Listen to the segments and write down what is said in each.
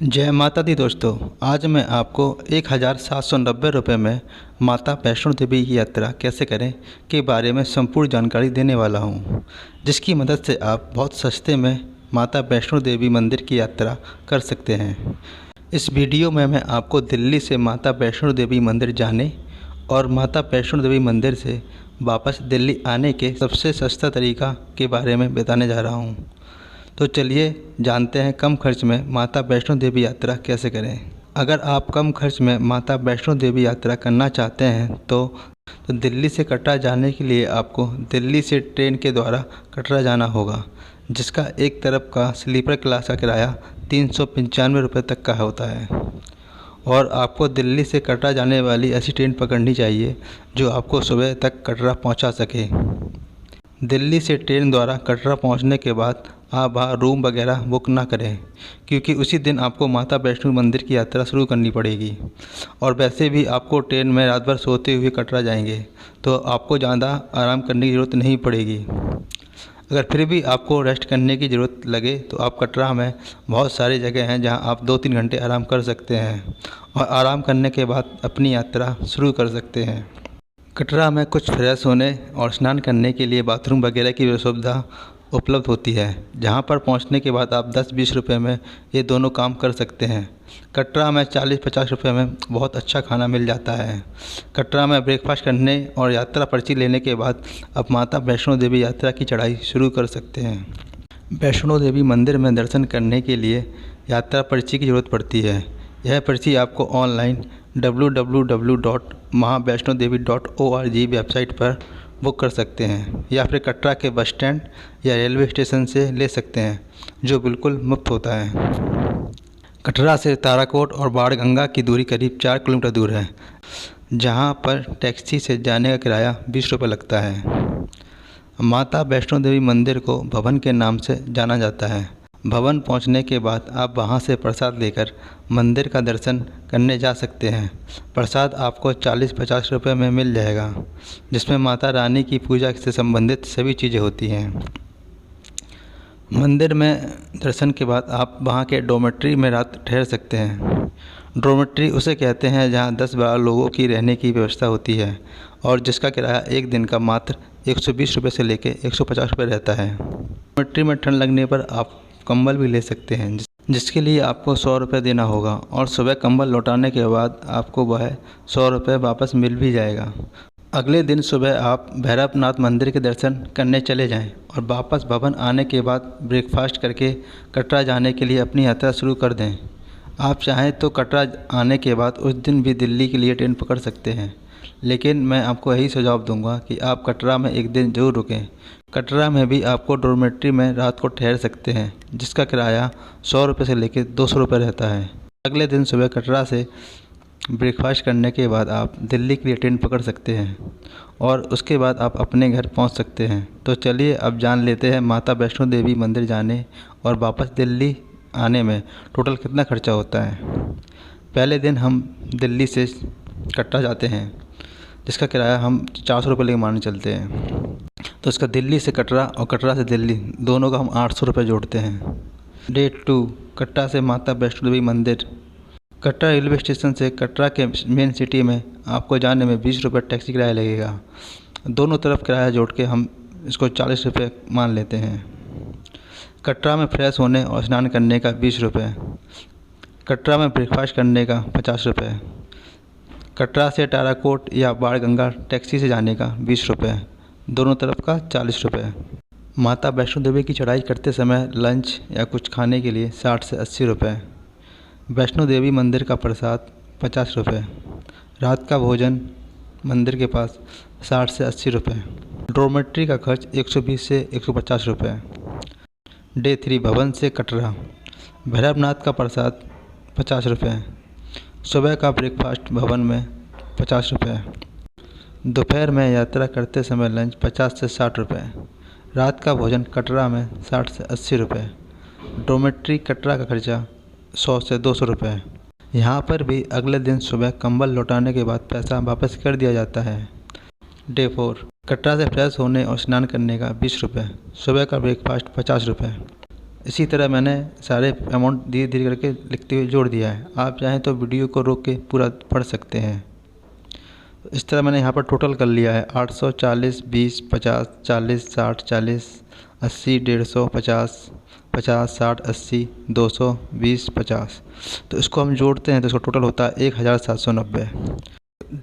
जय माता दी दोस्तों। आज मैं आपको 1790 रुपये में माता वैष्णो देवी की यात्रा कैसे करें के बारे में संपूर्ण जानकारी देने वाला हूं, जिसकी मदद से आप बहुत सस्ते में माता वैष्णो देवी मंदिर की यात्रा कर सकते हैं। इस वीडियो में मैं आपको दिल्ली से माता वैष्णो देवी मंदिर जाने और माता वैष्णो देवी मंदिर से वापस दिल्ली आने के सबसे सस्ता तरीका के बारे में बताने जा रहा हूँ। तो चलिए जानते हैं कम खर्च में माता वैष्णो देवी यात्रा कैसे करें। अगर आप कम खर्च में माता वैष्णो देवी यात्रा करना चाहते हैं तो दिल्ली से कटरा जाने के लिए आपको दिल्ली से ट्रेन के द्वारा कटरा जाना होगा, जिसका एक तरफ का स्लीपर क्लास का किराया 395 रुपये तक का होता है। और आपको दिल्ली से कटरा जाने वाली ऐसी ट्रेन पकड़नी चाहिए जो आपको सुबह तक कटरा पहुंचा सके। दिल्ली से ट्रेन द्वारा कटरा पहुंचने के बाद आप वहाँ रूम वगैरह बुक ना करें, क्योंकि उसी दिन आपको माता वैष्णो मंदिर की यात्रा शुरू करनी पड़ेगी। और वैसे भी आपको ट्रेन में रात भर सोते हुए कटरा जाएंगे तो आपको ज़्यादा आराम करने की ज़रूरत नहीं पड़ेगी। अगर फिर भी आपको रेस्ट करने की ज़रूरत लगे तो आप कटरा में बहुत सारी जगह हैं जहां आप 2-3 घंटे आराम कर सकते हैं और आराम करने के बाद अपनी यात्रा शुरू कर सकते हैं। कटरा में कुछ फ्रेश होने और स्नान करने के लिए बाथरूम वगैरह की सुविधा उपलब्ध होती है, जहां पर पहुंचने के बाद आप 10-20 रुपये में ये दोनों काम कर सकते हैं। कटरा में 40-50 रुपये में बहुत अच्छा खाना मिल जाता है। कटरा में ब्रेकफास्ट करने और यात्रा पर्ची लेने के बाद आप माता वैष्णो देवी यात्रा की चढ़ाई शुरू कर सकते हैं। वैष्णो देवी मंदिर में दर्शन करने के लिए यात्रा पर्ची की ज़रूरत पड़ती है। यह पर्ची आपको ऑनलाइन www.महावैष्णोदेवी.org वेबसाइट पर बुक कर सकते हैं या फिर कटरा के बस स्टैंड या रेलवे स्टेशन से ले सकते हैं, जो बिल्कुल मुफ्त होता है। कटरा से ताराकोट और बाणगंगा की दूरी करीब 4 किलोमीटर दूर है, जहां पर टैक्सी से जाने का किराया 20 रुपये लगता है। माता वैष्णो देवी मंदिर को भवन के नाम से जाना जाता है। भवन पहुंचने के बाद आप वहां से प्रसाद लेकर मंदिर का दर्शन करने जा सकते हैं। प्रसाद आपको 40-50 रुपये में मिल जाएगा, जिसमें माता रानी की पूजा से संबंधित सभी चीज़ें होती हैं। मंदिर में दर्शन के बाद आप वहां के डॉर्मेट्री में रात ठहर सकते हैं। डॉर्मेट्री उसे कहते हैं जहां 10-12 लोगों की रहने की व्यवस्था होती है और जिसका किराया एक दिन का मात्र 120 रुपये से लेकर 150 रुपये रहता है। डॉर्मेट्री में ठंड लगने पर आप कंबल भी ले सकते हैं, जिसके लिए आपको 100 रुपये देना होगा और सुबह कंबल लौटाने के बाद आपको वह 100 रुपये वापस मिल भी जाएगा। अगले दिन सुबह आप भैरवनाथ मंदिर के दर्शन करने चले जाएं और वापस भवन आने के बाद ब्रेकफास्ट करके कटरा जाने के लिए अपनी यात्रा शुरू कर दें। आप चाहें तो कटरा आने के बाद उस दिन भी दिल्ली के लिए ट्रेन पकड़ सकते हैं, लेकिन मैं आपको यही सुझाव दूंगा कि आप कटरा में एक दिन ज़रूर रुकें। कटरा में भी आपको डॉर्मेट्री में रात को ठहर सकते हैं, जिसका किराया 100 रुपये से लेकर 200 रुपये रहता है। अगले दिन सुबह कटरा से ब्रेकफास्ट करने के बाद आप दिल्ली के लिए ट्रेन पकड़ सकते हैं और उसके बाद आप अपने घर पहुंच सकते हैं। तो चलिए अब जान लेते हैं माता वैष्णो देवी मंदिर जाने और वापस दिल्ली आने में टोटल कितना खर्चा होता है। पहले दिन हम दिल्ली से कटरा जाते हैं, जिसका किराया हम 400 रुपये लेकर मानने चलते हैं। तो इसका दिल्ली से कटरा और कटरा से दिल्ली दोनों का हम 800 रुपये जोड़ते हैं। डे 2 कटरा से माता वैष्णो देवी मंदिर। कटरा रेलवे स्टेशन से कटरा के मेन सिटी में आपको जाने में 20 रुपये टैक्सी किराया लगेगा। दोनों तरफ किराया जोड़ के हम इसको 40 रुपये मान लेते हैं। कटरा में फ्रेश होने और स्नान करने का 20 रुपये। कटरा में ब्रेकफास्ट करने का 50 रुपये। कटरा से ताराकोट या बाणगंगा टैक्सी से जाने का 20 रुपये, दोनों तरफ का 40 रुपये। माता वैष्णो देवी की चढ़ाई करते समय लंच या कुछ खाने के लिए 60 से 80 रुपये। वैष्णो देवी मंदिर का प्रसाद 50 रुपये। रात का भोजन मंदिर के पास 60 से 80 रुपये। डॉर्मेट्री का खर्च 120 से 150 रुपये। डे 3 भवन से कटरा। भैरवनाथ का प्रसाद 50 रुपये। सुबह का ब्रेकफास्ट भवन में 50 रुपये। दोपहर में यात्रा करते समय लंच 50 से 60 रुपये। रात का भोजन कटरा में 60 से 80 रुपये। डॉर्मेट्री कटरा का खर्चा 100 से 200 रुपये। यहाँ पर भी अगले दिन सुबह कंबल लौटाने के बाद पैसा वापस कर दिया जाता है। डे 4 कटरा से फ्रेश होने और स्नान करने का 20 रुपये। सुबह का ब्रेकफास्ट 50 रुपये। इसी तरह मैंने सारे अमाउंट धीरे धीरे करके लिखते हुए जोड़ दिया है। आप चाहें तो वीडियो को रोक के पूरा पढ़ सकते हैं। इस तरह मैंने यहाँ पर टोटल कर लिया है 840, 20, 50, 40, 60, 40, 80, 150, 50, 50, 60, 80, 200, 20, 50। तो इसको हम जोड़ते हैं तो इसका टोटल होता है 1790।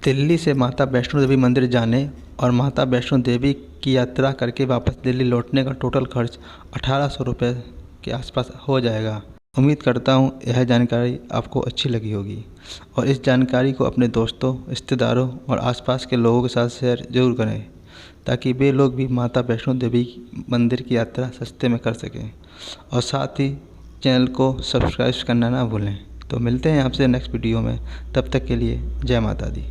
दिल्ली से माता वैष्णो देवी मंदिर जाने और माता वैष्णो देवी की यात्रा करके वापस दिल्ली लौटने का टोटल खर्च 1800 रुपये के आसपास हो जाएगा। उम्मीद करता हूँ यह जानकारी आपको अच्छी लगी होगी और इस जानकारी को अपने दोस्तों, रिश्तेदारों और आसपास के लोगों के साथ शेयर ज़रूर करें ताकि वे लोग भी माता वैष्णो देवी मंदिर की यात्रा सस्ते में कर सकें। और साथ ही चैनल को सब्सक्राइब करना ना भूलें। तो मिलते हैं आपसे नेक्स्ट वीडियो में, तब तक के लिए जय माता दी।